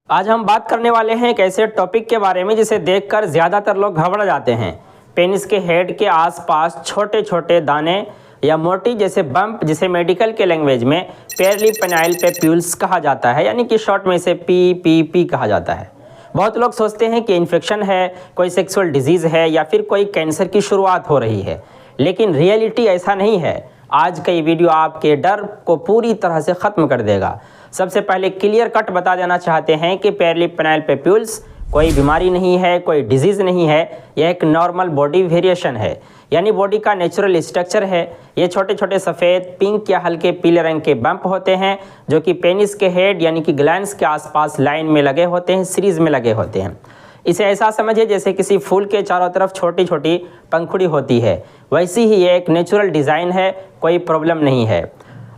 आज हम बात करने वाले हैं एक ऐसे टॉपिक के बारे में जिसे देखकर ज़्यादातर लोग घबरा जाते हैं। पेनिस के हेड के आसपास छोटे छोटे दाने या मोटी जैसे बम्प, जिसे मेडिकल के लैंग्वेज में पेरिली पेनाइल पेप्यूल्स कहा जाता है, यानी कि शॉर्ट में इसे पी कहा जाता है। बहुत लोग सोचते हैं कि इन्फेक्शन है, कोई सेक्सुअल डिजीज़ है या फिर कोई कैंसर की शुरुआत हो रही है, लेकिन रियलिटी ऐसा नहीं है। आज का ये वीडियो आपके डर को पूरी तरह से ख़त्म कर देगा। सबसे पहले क्लियर कट बता देना चाहते हैं कि पेरिली पेनाइल पेप्यूल्स कोई बीमारी नहीं है, कोई डिजीज़ नहीं है, यह एक नॉर्मल बॉडी वेरिएशन है, यानी बॉडी का नेचुरल स्ट्रक्चर है। ये छोटे छोटे सफ़ेद, पिंक या हल्के पीले रंग के बम्प होते हैं जो कि पेनिस के हेड यानी कि ग्लैंड्स के आसपास लाइन में लगे होते हैं, सीरीज़ में लगे होते हैं। इसे ऐसा समझिए जैसे किसी फूल के चारों तरफ छोटी छोटी पंखुड़ी होती है, वैसी ही ये एक नेचुरल डिज़ाइन है, कोई प्रॉब्लम नहीं है।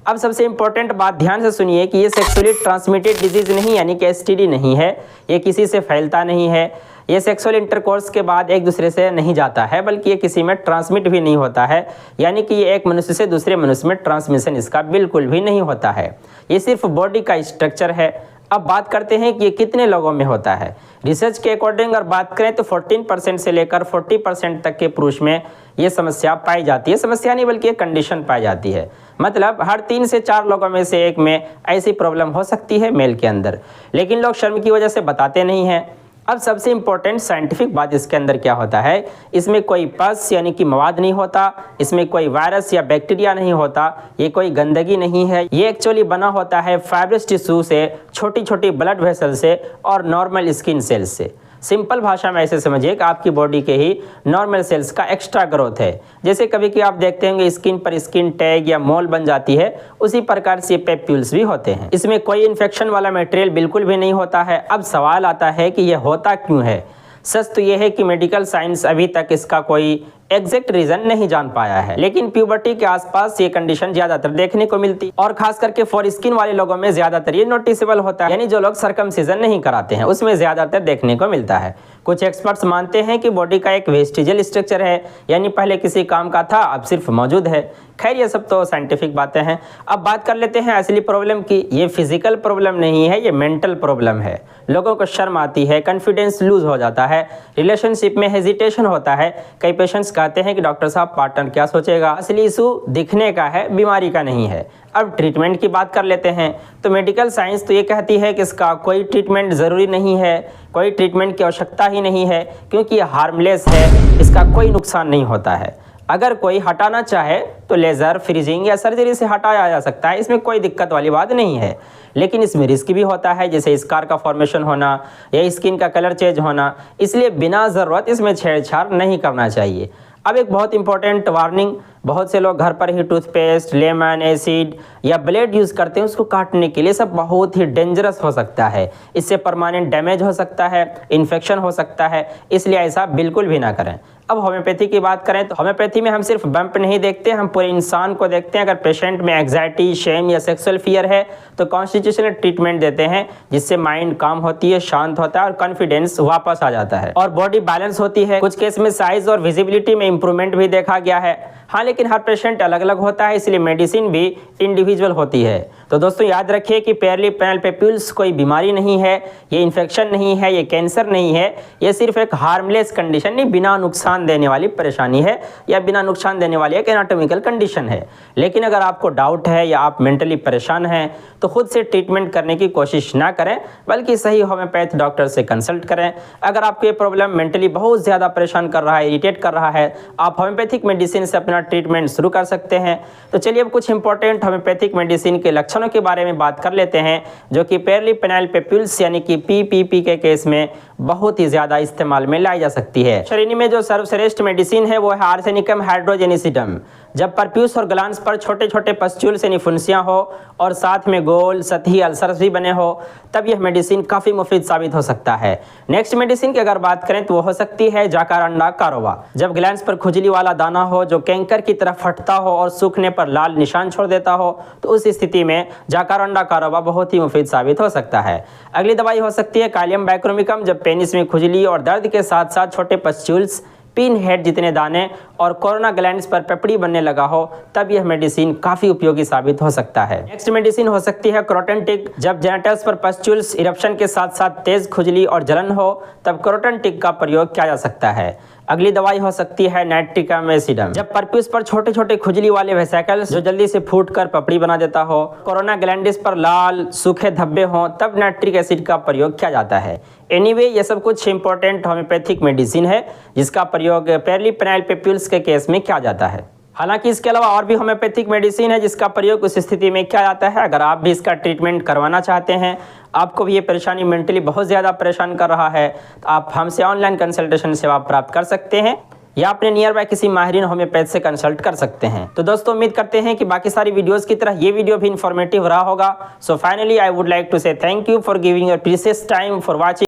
अब सबसे इम्पोर्टेंट बात ध्यान से सुनिए कि ये सेक्सुअली ट्रांसमिटेड डिजीज़ नहीं, यानी कि एसटीडी नहीं है, ये किसी से फैलता नहीं है, ये सेक्सुअल इंटरकोर्स के बाद एक दूसरे से नहीं जाता है, बल्कि ये किसी में ट्रांसमिट भी नहीं होता है, यानी कि ये एक मनुष्य से दूसरे मनुष्य में ट्रांसमिशन इसका बिल्कुल भी नहीं होता है। ये सिर्फ बॉडी का स्ट्रक्चर है। अब बात करते हैं कि ये कितने लोगों में होता है। रिसर्च के अकॉर्डिंग अगर बात करें तो 14% से लेकर 40% तक के पुरुष में ये समस्या पाई जाती है। समस्या नहीं बल्कि ये कंडीशन पाई जाती है, मतलब हर 3 से 4 लोगों में से एक में ऐसी प्रॉब्लम हो सकती है मेल के अंदर, लेकिन लोग शर्म की वजह से बताते नहीं हैं। अब सबसे इम्पोर्टेंट साइंटिफिक बात इसके अंदर क्या होता है, इसमें कोई पस यानी कि मवाद नहीं होता, इसमें कोई वायरस या बैक्टीरिया नहीं होता, ये कोई गंदगी नहीं है। ये एक्चुअली बना होता है फाइब्रस टिश्यू से, छोटी छोटी ब्लड वेसल से और नॉर्मल स्किन सेल्स से। सिंपल भाषा में ऐसे समझिए कि आपकी बॉडी के ही नॉर्मल सेल्स का एक्स्ट्रा ग्रोथ है। जैसे कभी कि आप देखते होंगे स्किन पर स्किन टैग या मोल बन जाती है, उसी प्रकार से पेप्यूल्स भी होते हैं। इसमें कोई इन्फेक्शन वाला मटेरियल बिल्कुल भी नहीं होता है। अब सवाल आता है कि यह होता क्यों है। सच तो यह है कि मेडिकल साइंस अभी तक इसका कोई एग्जैक्ट रीजन नहीं जान पाया है, लेकिन प्यूबर्टी के आसपास ये कंडीशन ज्यादातर देखने को मिलती और खास करके फॉर स्किन वाले लोगों में ज्यादातर ये नोटिसेबल होता है, यानी जो लोग सर्कमसिजन नहीं कराते हैं उसमें ज्यादातर देखने को मिलता है। कुछ एक्सपर्ट्स मानते हैं कि बॉडी का एक वेस्टिजियल स्ट्रक्चर है, यानी पहले किसी काम का था अब सिर्फ मौजूद है। खैर ये सब तो साइंटिफिक बातें हैं। अब बात कर लेते हैं असली प्रॉब्लम की। ये फिजिकल प्रॉब्लम नहीं है, ये मेंटल प्रॉब्लम है। लोगों को शर्म आती है, कॉन्फिडेंस लूज हो जाता है, रिलेशनशिप में हेजिटेशन होता है। कई पेशेंट्स कहते हैं कि डॉक्टर साहब पार्टनर क्या सोचेगा। असली इशू दिखने का है, बीमारी का नहीं है। अब ट्रीटमेंट की बात कर लेते हैं तो मेडिकल साइंस तो ये कहती है कि इसका कोई ट्रीटमेंट ज़रूरी नहीं है, कोई ट्रीटमेंट की आवश्यकता ही नहीं है, क्योंकि ये हार्मलेस है, इसका कोई नुकसान नहीं होता है। अगर कोई हटाना चाहे तो लेज़र, फ्रीजिंग या सर्जरी से हटाया जा सकता है, इसमें कोई दिक्कत वाली बात नहीं है। लेकिन इसमें रिस्क भी होता है, जैसे स्कार का फॉर्मेशन होना या स्किन का कलर चेंज होना, इसलिए बिना ज़रूरत इसमें छेड़छाड़ नहीं करना चाहिए। अब एक बहुत इंपॉर्टेंट वार्निंग, बहुत से लोग घर पर ही टूथपेस्ट, लेमन, एसिड या ब्लेड यूज़ करते हैं उसको काटने के लिए। सब बहुत ही डेंजरस हो सकता है, इससे परमानेंट डैमेज हो सकता है, इन्फेक्शन हो सकता है, इसलिए ऐसा बिल्कुल भी ना करें। अब होम्योपैथी की बात करें तो होम्योपैथी में हम सिर्फ बम्प नहीं देखते, हम पूरे इंसान को देखते हैं। अगर पेशेंट में एंग्जाइटी, शेम या सेक्सुअल फियर है तो कॉन्स्टिट्यूशनल ट्रीटमेंट देते हैं, जिससे माइंड काम होती है, शांत होता है और कॉन्फिडेंस वापस आ जाता है और बॉडी बैलेंस होती है। कुछ केस में साइज और विजिबिलिटी में इंप्रूवमेंट भी देखा गया है। हाँ, लेकिन हर पेशेंट अलग अलग होता है, इसलिए मेडिसिन भी इंडिविजुअल होती है। तो दोस्तों याद रखिए कि पेरिली पेनाइल पेप्यूल्स कोई बीमारी नहीं है, ये इन्फेक्शन नहीं है, ये कैंसर नहीं है, ये सिर्फ एक हार्मलेस कंडीशन नहीं, बिना नुकसान देने वाली परेशानी है या बिना नुकसान देने वाली एक एनाटॉमिकल कंडीशन है। लेकिन अगर आपको डाउट है या आप मेंटली परेशान हैं तो खुद से ट्रीटमेंट करने की कोशिश ना करें, बल्कि सही होम्योपैथ डॉक्टर से कंसल्ट करें। अगर आपको ये प्रॉब्लम मेंटली बहुत ज़्यादा परेशान कर रहा है, इरिटेट कर रहा है, आप होम्योपैथिक मेडिसिन से अपना ट्रीटमेंट शुरू कर सकते हैं। तो चलिए अब कुछ इंपॉर्टेंट होम्योपैथिक मेडिसिन के लक्षणों के बारे में बात कर लेते हैं, जो कि पेरिली पेनाइल पेप्यूल्स यानी कि पीपीपी के केस में बहुत ही ज़्यादा इस्तेमाल में लाई जा सकती है। श्रेणी में जो सर्वश्रेष्ठ मेडिसिन है वो है आर्सेनिकम हाइड्रोजेनिसिडम। जब परप्यूस और ग्लांस पर छोटे छोटे पस्ट्यूल्स यानी फुंसियाँ हो और साथ में गोल सतही अल्सर्स भी बने हो, तब यह मेडिसिन काफ़ी मुफीद साबित हो सकता है। नेक्स्ट मेडिसिन की अगर बात करें तो वो हो सकती है जाकारांडा कारोबा। जब ग्लैंड्स पर खुजली वाला दाना हो जो कैंकर की तरह फटता हो और सूखने पर लाल निशान छोड़ देता हो, तो उस स्थिति में जाकारांडा कारोबा बहुत ही मुफीद साबित हो सकता है। अगली दवाई हो सकती है कालियम बाइक्रोमिकम। जब पेनिस में खुजली और दर्द के साथ साथ छोटे पस्ट्यूल्स, पिन हेड जितने दाने और कोरोना ग्लैंड्स पर पपड़ी बनने लगा हो, तब यह मेडिसिन काफ़ी उपयोगी साबित हो सकता है। नेक्स्ट मेडिसिन हो सकती है क्रोटन टिक। जब जेनिटल्स पर पस्ट्यूल्स, इरप्शन के साथ साथ तेज खुजली और जलन हो, तब क्रोटन टिक का प्रयोग किया जा सकता है। अगली दवाई हो सकती है नाइट्रिकम एसिडम। जब परप्यूस पर छोटे छोटे खुजली वाले वेसिकल्स जो जल्दी से फूटकर पपड़ी बना देता हो, कोरोना ग्लैंडिस पर लाल सूखे धब्बे हों, तब नाइट्रिक एसिड का प्रयोग किया जाता है। एनीवे, ये सब कुछ इंपॉर्टेंट होम्योपैथिक मेडिसिन है जिसका प्रयोग पेरिपेनाइल पेप्यूल्स के केस में किया जाता है। हालांकि इसके अलावा और भी होम्योपैथिक मेडिसिन है जिसका प्रयोग उस स्थिति में किया जाता है। अगर आप भी इसका ट्रीटमेंट करवाना चाहते हैं, आपको भी ये परेशानी मेंटली बहुत ज़्यादा परेशान कर रहा है, तो आप हमसे ऑनलाइन कंसल्टेशन सेवा प्राप्त कर सकते हैं या अपने नियर बाय किसी माहिरीन होम्योपैथ से कंसल्ट कर सकते हैं। तो दोस्तों, उम्मीद करते हैं कि बाकी सारी वीडियोस की तरह ये वीडियो भी इन्फॉर्मेटिव रहा होगा। So finally I would like to say thank you for giving your precious time for watching.